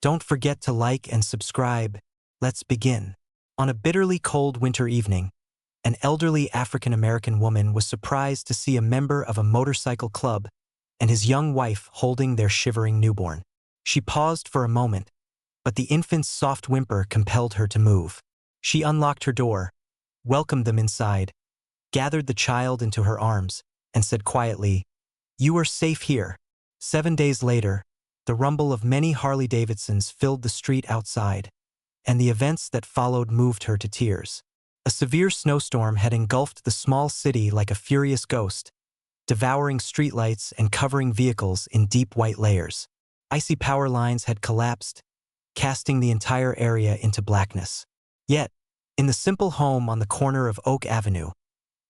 Don't forget to like and subscribe. Let's begin. On a bitterly cold winter evening, an elderly African-American woman was surprised to see a member of a motorcycle club and his young wife holding their shivering newborn. She paused for a moment, but the infant's soft whimper compelled her to move. She unlocked her door, welcomed them inside, gathered the child into her arms, and said quietly, "You are safe here." 7 days later, the rumble of many Harley-Davidsons filled the street outside, and the events that followed moved her to tears. A severe snowstorm had engulfed the small city like a furious ghost, devouring streetlights and covering vehicles in deep white layers. Icy power lines had collapsed, casting the entire area into blackness. Yet, in the simple home on the corner of Oak Avenue,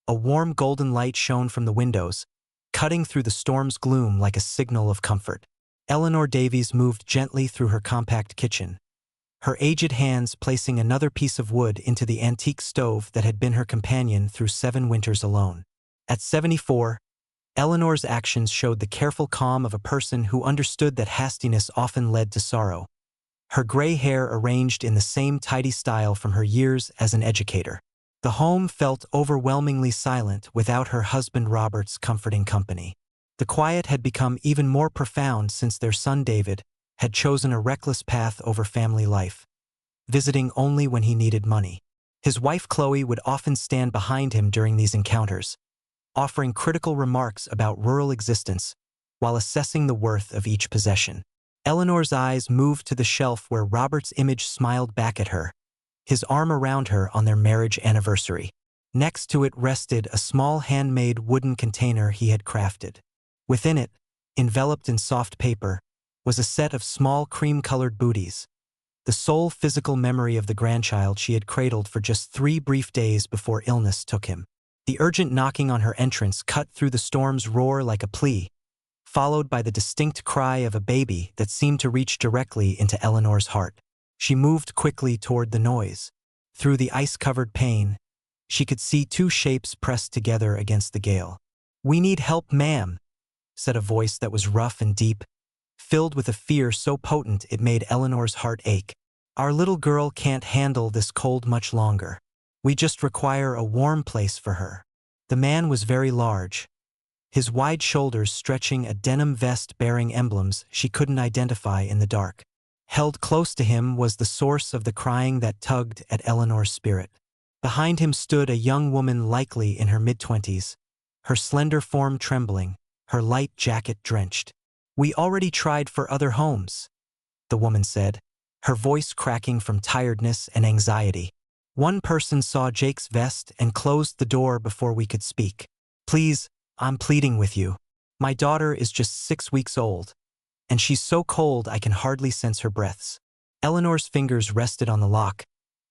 a warm golden light shone from the windows, cutting through the storm's gloom like a signal of comfort. Eleanor Davies moved gently through her compact kitchen, her aged hands placing another piece of wood into the antique stove that had been her companion through 7 winters alone. At 74, Eleanor's actions showed the careful calm of a person who understood that hastiness often led to sorrow. Her gray hair arranged in the same tidy style from her years as an educator. The home felt overwhelmingly silent without her husband Robert's comforting company. The quiet had become even more profound since their son David had chosen a reckless path over family life, visiting only when he needed money. His wife Chloe would often stand behind him during these encounters, offering critical remarks about rural existence while assessing the worth of each possession. Eleanor's eyes moved to the shelf where Robert's image smiled back at her, his arm around her on their marriage anniversary. Next to it rested a small handmade wooden container he had crafted. Within it, enveloped in soft paper, was a set of small cream-colored booties, the sole physical memory of the grandchild she had cradled for just 3 brief days before illness took him. The urgent knocking on her entrance cut through the storm's roar like a plea, followed by the distinct cry of a baby that seemed to reach directly into Eleanor's heart. She moved quickly toward the noise. Through the ice-covered pane, she could see 2 shapes pressed together against the gale. "We need help, ma'am," said a voice that was rough and deep, filled with a fear so potent it made Eleanor's heart ache. "Our little girl can't handle this cold much longer. We just require a warm place for her." The man was very large, his wide shoulders stretching a denim vest bearing emblems she couldn't identify in the dark. Held close to him was the source of the crying that tugged at Eleanor's spirit. Behind him stood a young woman likely in her mid-20s, her slender form trembling, her light jacket drenched. "We already tried for other homes," the woman said, her voice cracking from tiredness and anxiety. "One person saw Jake's vest and closed the door before we could speak. Please, I'm pleading with you. My daughter is just 6 weeks old, and she's so cold I can hardly sense her breaths." Eleanor's fingers rested on the lock,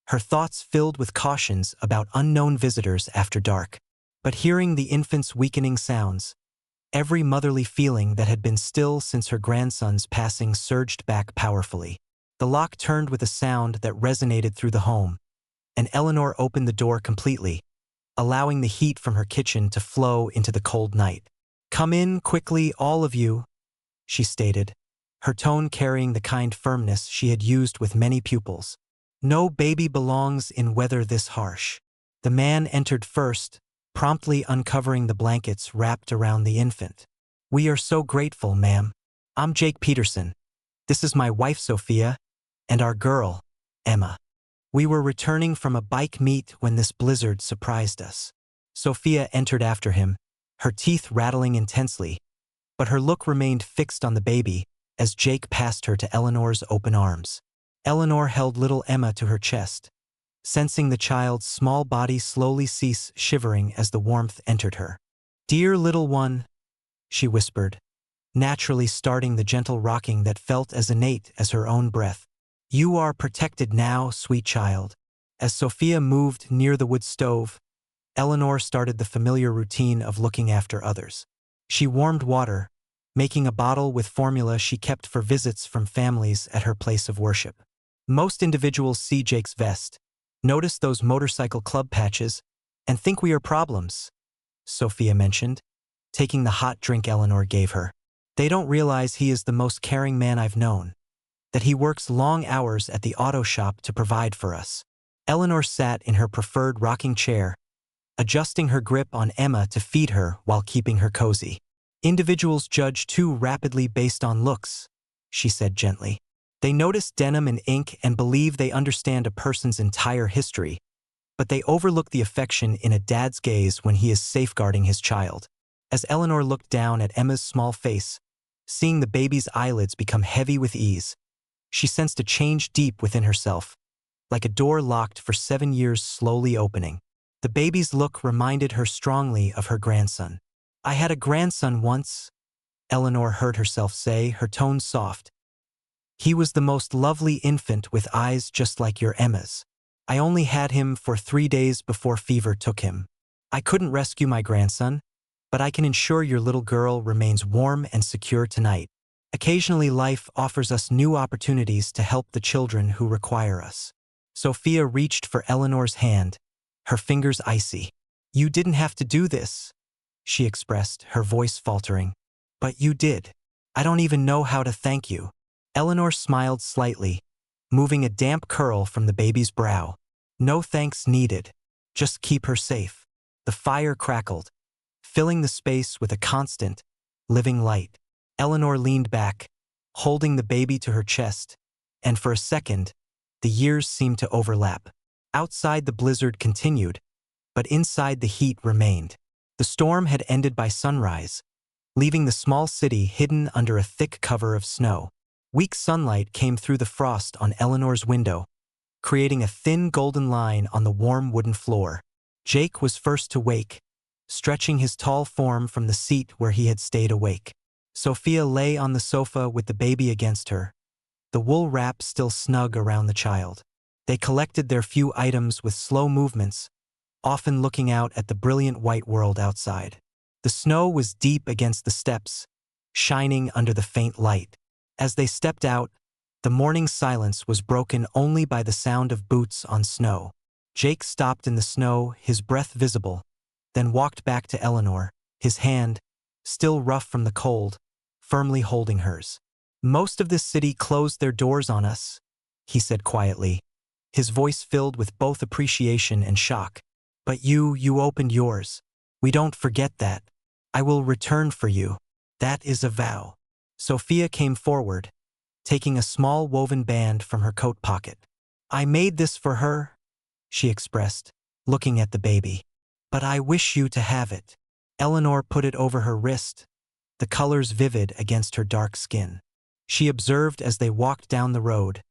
her thoughts filled with cautions about unknown visitors after dark. But hearing the infant's weakening sounds, every motherly feeling that had been still since her grandson's passing surged back powerfully. The lock turned with a sound that resonated through the home, and Eleanor opened the door completely, allowing the heat from her kitchen to flow into the cold night. "Come in quickly, all of you," she stated, her tone carrying the kind firmness she had used with many pupils. "No baby belongs in weather this harsh." The man entered first, promptly uncovering the blankets wrapped around the infant. "We are so grateful, ma'am. I'm Jake Peterson. This is my wife, Sophia, and our girl, Emma. We were returning from a bike meet when this blizzard surprised us." Sophia entered after him, her teeth rattling intensely, but her look remained fixed on the baby as Jake passed her to Eleanor's open arms. Eleanor held little Emma to her chest, sensing the child's small body slowly cease shivering as the warmth entered her. "Dear little one," she whispered, naturally starting the gentle rocking that felt as innate as her own breath. "You are protected now, sweet child." As Sophia moved near the wood stove, Eleanor started the familiar routine of looking after others. She warmed water, making a bottle with formula she kept for visits from families at her place of worship. "Most individuals see Jake's vest, notice those motorcycle club patches, and think we are problems," Sophia mentioned, taking the hot drink Eleanor gave her. "They don't realize he is the most caring man I've known." that he works long hours at the auto shop to provide for us. Eleanor sat in her preferred rocking chair, adjusting her grip on Emma to feed her while keeping her cozy. Individuals judge too rapidly based on looks, she said gently. They notice denim and ink and believe they understand a person's entire history, but they overlook the affection in a dad's gaze when he is safeguarding his child. As Eleanor looked down at Emma's small face, seeing the baby's eyelids become heavy with ease, she sensed a change deep within herself, like a door locked for 7 years slowly opening. The baby's look reminded her strongly of her grandson. "I had a grandson once," Eleanor heard herself say, her tone soft. "He was the most lovely infant with eyes just like your Emma's. I only had him for 3 days before fever took him. I couldn't rescue my grandson, but I can ensure your little girl remains warm and secure tonight. Occasionally life offers us new opportunities to help the children who require us." Sophia reached for Eleanor's hand, her fingers icy. "You didn't have to do this," she expressed, her voice faltering. "But you did. I don't even know how to thank you." Eleanor smiled slightly, moving a damp curl from the baby's brow. "No thanks needed. Just keep her safe." The fire crackled, filling the space with a constant, living light. Eleanor leaned back, holding the baby to her chest, and for a second, the years seemed to overlap. Outside the blizzard continued, but inside the heat remained. The storm had ended by sunrise, leaving the small city hidden under a thick cover of snow. Weak sunlight came through the frost on Eleanor's window, creating a thin golden line on the warm wooden floor. Jake was first to wake, stretching his tall form from the seat where he had stayed awake. Sophia lay on the sofa with the baby against her, the wool wrap still snug around the child. They collected their few items with slow movements, often looking out at the brilliant white world outside. The snow was deep against the steps, shining under the faint light. As they stepped out, the morning silence was broken only by the sound of boots on snow. Jake stopped in the snow, his breath visible, then walked back to Eleanor, his hand, still rough from the cold, firmly holding hers. "Most of this city closed their doors on us," he said quietly, his voice filled with both appreciation and shock. "But you opened yours. We don't forget that. I will return for you. That is a vow." Sophia came forward, taking a small woven band from her coat pocket. "I made this for her," she expressed, looking at the baby. "But I wish you to have it." Eleanor put it over her wrist, the colors vivid against her dark skin. She observed as they walked down the road,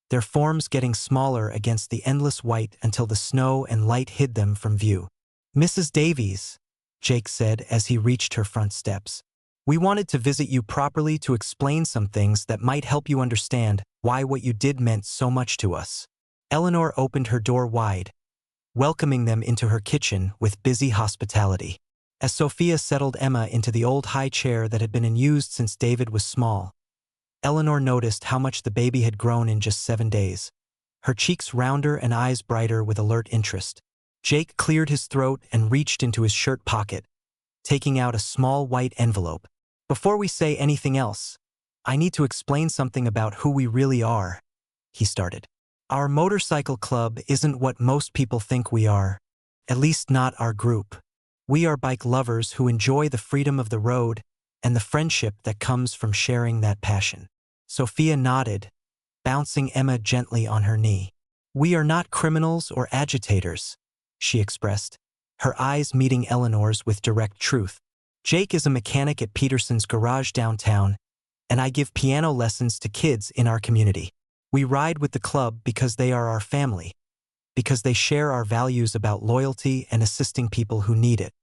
their forms getting smaller against the endless white until the snow and light hid them from view. "Mrs. Davies," Jake said as he reached her front steps, "we wanted to visit you properly to explain some things that might help you understand why what you did meant so much to us." Eleanor opened her door wide, welcoming them into her kitchen with busy hospitality. As Sophia settled Emma into the old high chair that had been unused since David was small, Eleanor noticed how much the baby had grown in just 7 days, her cheeks rounder and eyes brighter with alert interest. Jake cleared his throat and reached into his shirt pocket, taking out a small white envelope. "Before we say anything else, I need to explain something about who we really are," he started. "Our motorcycle club isn't what most people think we are, at least not our group. We are bike lovers who enjoy the freedom of the road and the friendship that comes from sharing that passion." Sophia nodded, bouncing Emma gently on her knee. "We are not criminals or agitators," she expressed, her eyes meeting Eleanor's with direct truth. "Jake is a mechanic at Peterson's garage downtown, and I give piano lessons to kids in our community. We ride with the club because they are our family, because they share our values about loyalty and assisting people who need it."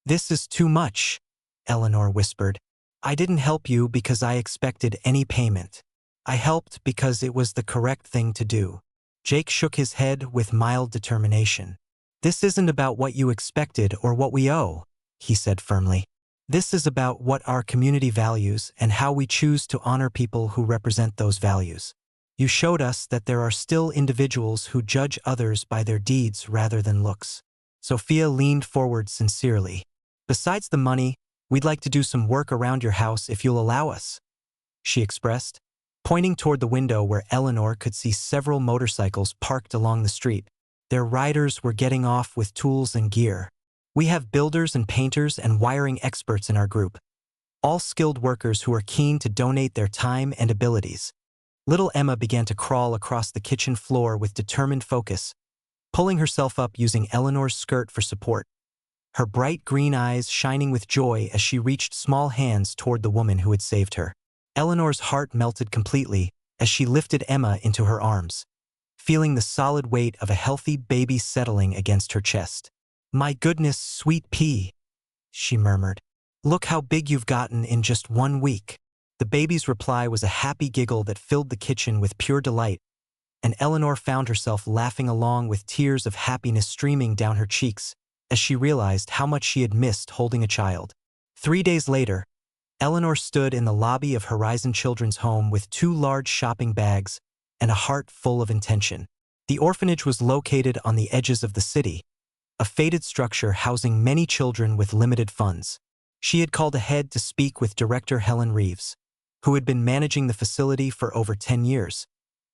"This is too much," Eleanor whispered. "I didn't help you because I expected any payment. I helped because it was the correct thing to do." Jake shook his head with mild determination. "This isn't about what you expected or what we owe," he said firmly. "This is about what our community values and how we choose to honor people who represent those values. You showed us that there are still individuals who judge others by their deeds rather than looks." Sophia leaned forward sincerely. "Besides the money, we'd like to do some work around your house if you'll allow us," she expressed, Pointing toward the window where Eleanor could see several motorcycles parked along the street. Their riders were getting off with tools and gear. We have builders and painters and wiring experts in our group. All skilled workers who are keen to donate their time and abilities. Little Emma began to crawl across the kitchen floor with determined focus, pulling herself up using Eleanor's skirt for support. Her bright green eyes shining with joy as she reached small hands toward the woman who had saved her. Eleanor's heart melted completely as she lifted Emma into her arms, feeling the solid weight of a healthy baby settling against her chest. "My goodness, sweet pea," she murmured. "Look how big you've gotten in just 1 week." The baby's reply was a happy giggle that filled the kitchen with pure delight, and Eleanor found herself laughing along with tears of happiness streaming down her cheeks as she realized how much she had missed holding a child. 3 days later, Eleanor stood in the lobby of Horizon Children's Home with 2 large shopping bags and a heart full of intention. The orphanage was located on the edges of the city, a faded structure housing many children with limited funds. She had called ahead to speak with Director Helen Reeves, who had been managing the facility for over 10 years,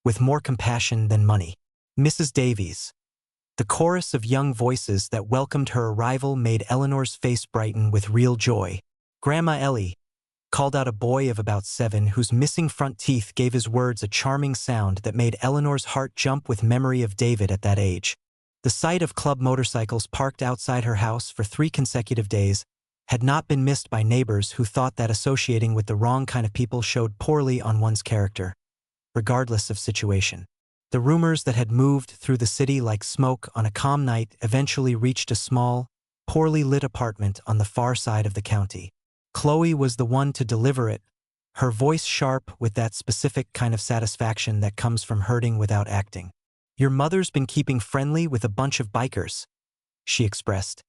with more compassion than money. Mrs. Davies. The chorus of young voices that welcomed her arrival made Eleanor's face brighten with real joy. Grandma Ellie called out a boy of about 7 whose missing front teeth gave his words a charming sound that made Eleanor's heart jump with memory of David at that age. The sight of club motorcycles parked outside her house for 3 consecutive days had not been missed by neighbors who thought that associating with the wrong kind of people showed poorly on one's character, regardless of situation. The rumors that had moved through the city like smoke on a calm night eventually reached a small, poorly lit apartment on the far side of the county. Chloe was the one to deliver it, her voice sharp with that specific kind of satisfaction that comes from hurting without acting. "Your mother's been keeping friendly with a bunch of bikers," she expressed,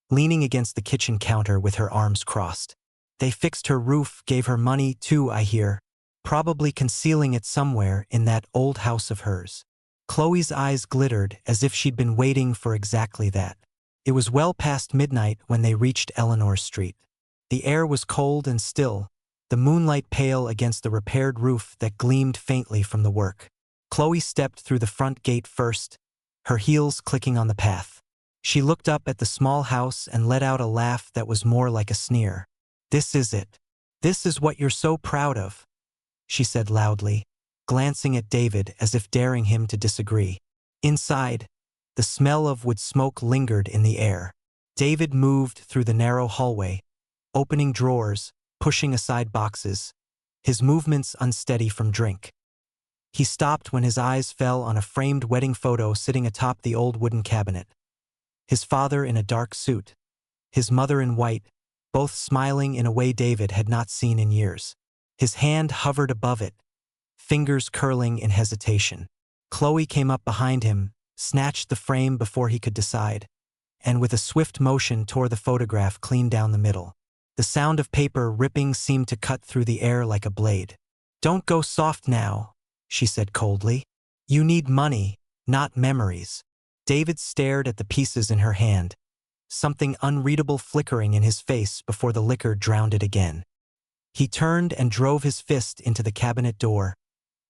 leaning against the kitchen counter with her arms crossed. "They fixed her roof, gave her money too, I hear, probably concealing it somewhere in that old house of hers." Chloe's eyes glittered as if she'd been waiting for exactly that. It was well past midnight when they reached Eleanor's street. The air was cold and still, the moonlight pale against the repaired roof that gleamed faintly from the work. Chloe stepped through the front gate first, her heels clicking on the path. She looked up at the small house and let out a laugh that was more like a sneer. "This is it. This is what you're so proud of," she said loudly, glancing at David as if daring him to disagree. Inside, the smell of wood smoke lingered in the air. David moved through the narrow hallway, opening drawers, pushing aside boxes, his movements unsteady from drink. He stopped when his eyes fell on a framed wedding photo sitting atop the old wooden cabinet. His father in a dark suit, his mother in white, both smiling in a way David had not seen in years. His hand hovered above it, fingers curling in hesitation. Chloe came up behind him, snatched the frame before he could decide, and with a swift motion tore the photograph clean down the middle. The sound of paper ripping seemed to cut through the air like a blade. "Don't go soft now," she said coldly. "You need money, not memories." David stared at the pieces in her hand, something unreadable flickering in his face before the liquor drowned it again. He turned and drove his fist into the cabinet door,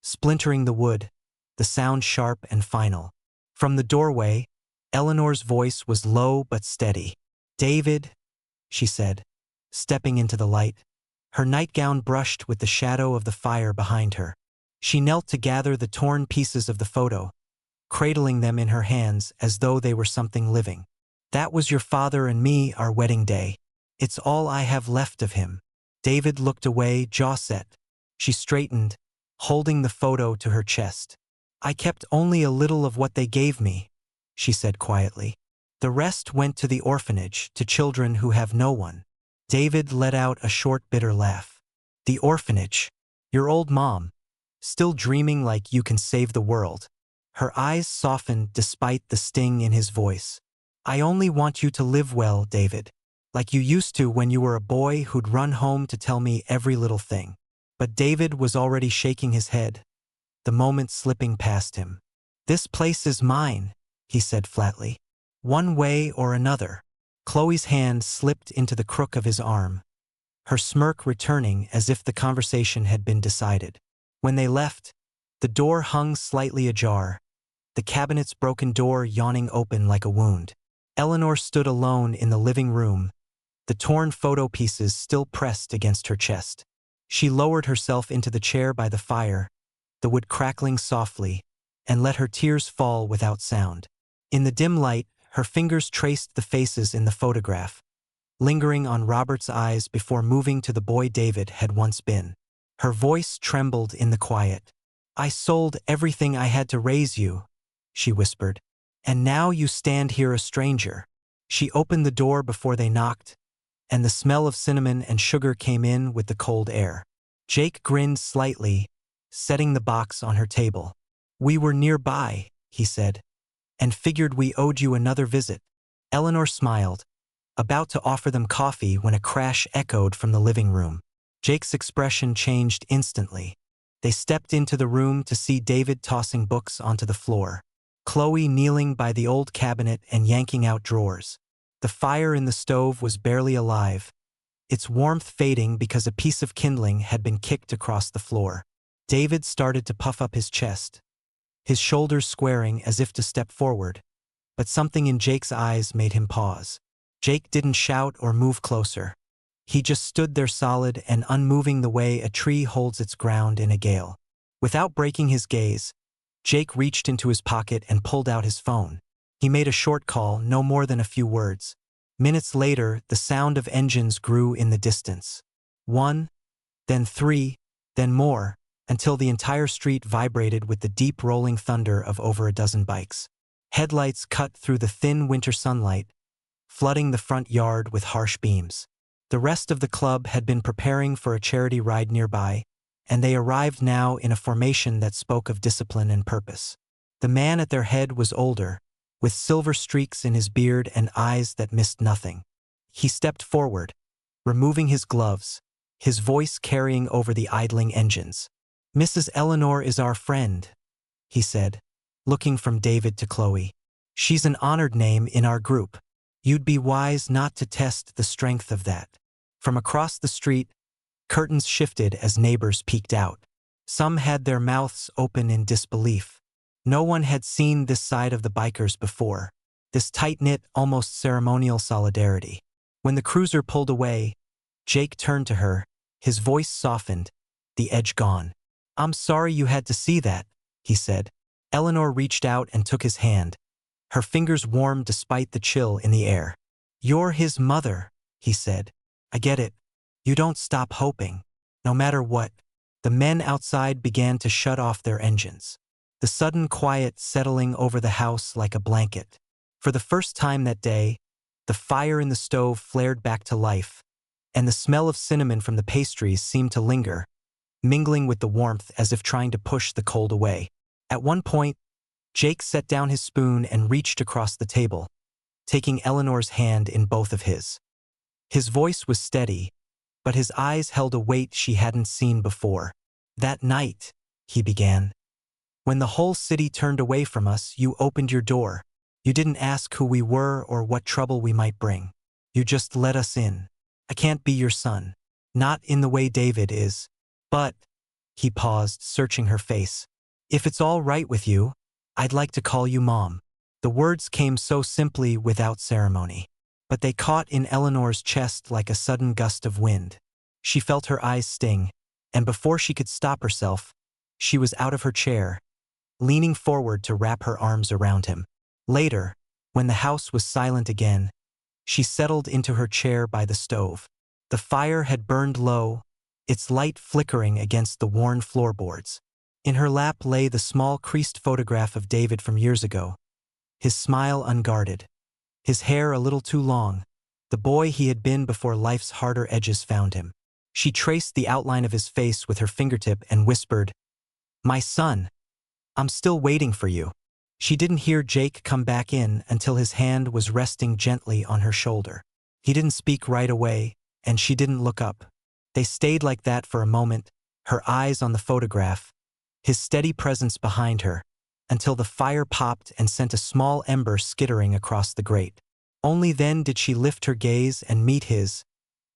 splintering the wood, the sound sharp and final. From the doorway, Eleanor's voice was low but steady. "David," she said, stepping into the light. Her nightgown brushed with the shadow of the fire behind her. She knelt to gather the torn pieces of the photo, cradling them in her hands as though they were something living. "That was your father and me our wedding day. It's all I have left of him." David looked away, jaw set. She straightened, holding the photo to her chest. "I kept only a little of what they gave me," she said quietly. "The rest went to the orphanage, to children who have no one." David let out a short, bitter laugh. "The orphanage? Your old mom, still dreaming like you can save the world." Her eyes softened despite the sting in his voice. "I only want you to live well, David, like you used to when you were a boy who'd run home to tell me every little thing." But David was already shaking his head, the moment slipping past him. "This place is mine," he said flatly. "One way or another." Chloe's hand slipped into the crook of his arm, her smirk returning as if the conversation had been decided. When they left, the door hung slightly ajar, the cabinet's broken door yawning open like a wound. Eleanor stood alone in the living room, the torn photo pieces still pressed against her chest. She lowered herself into the chair by the fire, the wood crackling softly, and let her tears fall without sound. In the dim light, her fingers traced the faces in the photograph, lingering on Robert's eyes before moving to the boy David had once been. Her voice trembled in the quiet. "I sold everything I had to raise you," she whispered, "and now you stand here a stranger." She opened the door before they knocked, and the smell of cinnamon and sugar came in with the cold air. Jake grinned slightly, setting the box on her table. "We were nearby," he said, "and figured we owed you another visit." Eleanor smiled, about to offer them coffee when a crash echoed from the living room. Jake's expression changed instantly. They stepped into the room to see David tossing books onto the floor, Chloe kneeling by the old cabinet and yanking out drawers. The fire in the stove was barely alive, its warmth fading because a piece of kindling had been kicked across the floor. David started to puff up his chest, his shoulders squaring as if to step forward, but something in Jake's eyes made him pause. Jake didn't shout or move closer. He just stood there solid and unmoving the way a tree holds its ground in a gale. Without breaking his gaze, Jake reached into his pocket and pulled out his phone. He made a short call, no more than a few words. Minutes later, the sound of engines grew in the distance. One, then three, then more, until the entire street vibrated with the deep rolling thunder of over a dozen bikes. Headlights cut through the thin winter sunlight, flooding the front yard with harsh beams. The rest of the club had been preparing for a charity ride nearby, and they arrived now in a formation that spoke of discipline and purpose. The man at their head was older, with silver streaks in his beard and eyes that missed nothing. He stepped forward, removing his gloves, his voice carrying over the idling engines. "Mrs. Eleanor is our friend," he said, looking from David to Chloe. "She's an honored name in our group. You'd be wise not to test the strength of that." From across the street, curtains shifted as neighbors peeked out. Some had their mouths open in disbelief. No one had seen this side of the bikers before, this tight-knit, almost ceremonial solidarity. When the cruiser pulled away, Jake turned to her, his voice softened, the edge gone. "I'm sorry you had to see that," he said. Eleanor reached out and took his hand. Her fingers warmed despite the chill in the air. "You're his mother," he said. "I get it. You don't stop hoping, no matter what." The men outside began to shut off their engines, the sudden quiet settling over the house like a blanket. For the first time that day, the fire in the stove flared back to life, and the smell of cinnamon from the pastries seemed to linger, mingling with the warmth as if trying to push the cold away. At one point, Jake set down his spoon and reached across the table, taking Eleanor's hand in both of his. His voice was steady, but his eyes held a weight she hadn't seen before. "That night," he began, "when the whole city turned away from us, you opened your door. You didn't ask who we were or what trouble we might bring. You just let us in. I can't be your son. Not in the way David is. But," he paused, searching her face, "if it's all right with you, I'd like to call you Mom." The words came so simply without ceremony, but they caught in Eleanor's chest like a sudden gust of wind. She felt her eyes sting, and before she could stop herself, she was out of her chair, leaning forward to wrap her arms around him. Later, when the house was silent again, she settled into her chair by the stove. The fire had burned low, its light flickering against the worn floorboards. In her lap lay the small creased photograph of David from years ago, his smile unguarded, his hair a little too long, the boy he had been before life's harder edges found him. She traced the outline of his face with her fingertip and whispered, "My son, I'm still waiting for you." She didn't hear Jake come back in until his hand was resting gently on her shoulder. He didn't speak right away, and she didn't look up. They stayed like that for a moment, her eyes on the photograph, his steady presence behind her, until the fire popped and sent a small ember skittering across the grate. Only then did she lift her gaze and meet his,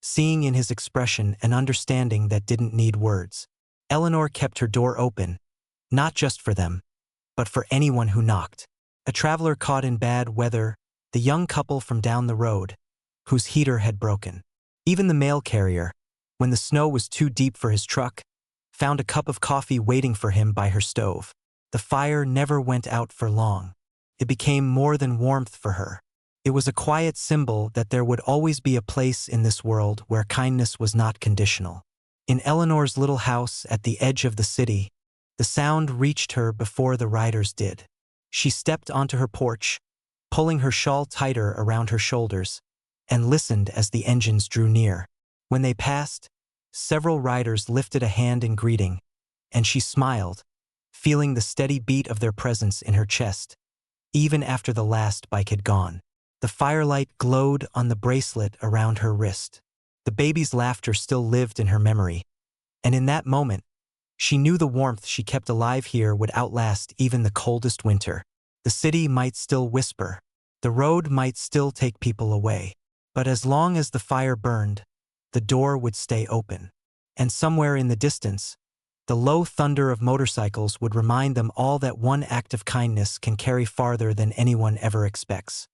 seeing in his expression an understanding that didn't need words. Eleanor kept her door open, not just for them, but for anyone who knocked. A traveler caught in bad weather, the young couple from down the road, whose heater had broken. Even the mail carrier, when the snow was too deep for his truck, found a cup of coffee waiting for him by her stove. The fire never went out for long. It became more than warmth for her. It was a quiet symbol that there would always be a place in this world where kindness was not conditional. In Eleanor's little house at the edge of the city, the sound reached her before the riders did. She stepped onto her porch, pulling her shawl tighter around her shoulders, and listened as the engines drew near. When they passed, several riders lifted a hand in greeting, and she smiled, feeling the steady beat of their presence in her chest, even after the last bike had gone. The firelight glowed on the bracelet around her wrist. The baby's laughter still lived in her memory, and in that moment, she knew the warmth she kept alive here would outlast even the coldest winter. The city might still whisper, the road might still take people away, but as long as the fire burned, the door would stay open. And somewhere in the distance, the low thunder of motorcycles would remind them all that one act of kindness can carry farther than anyone ever expects.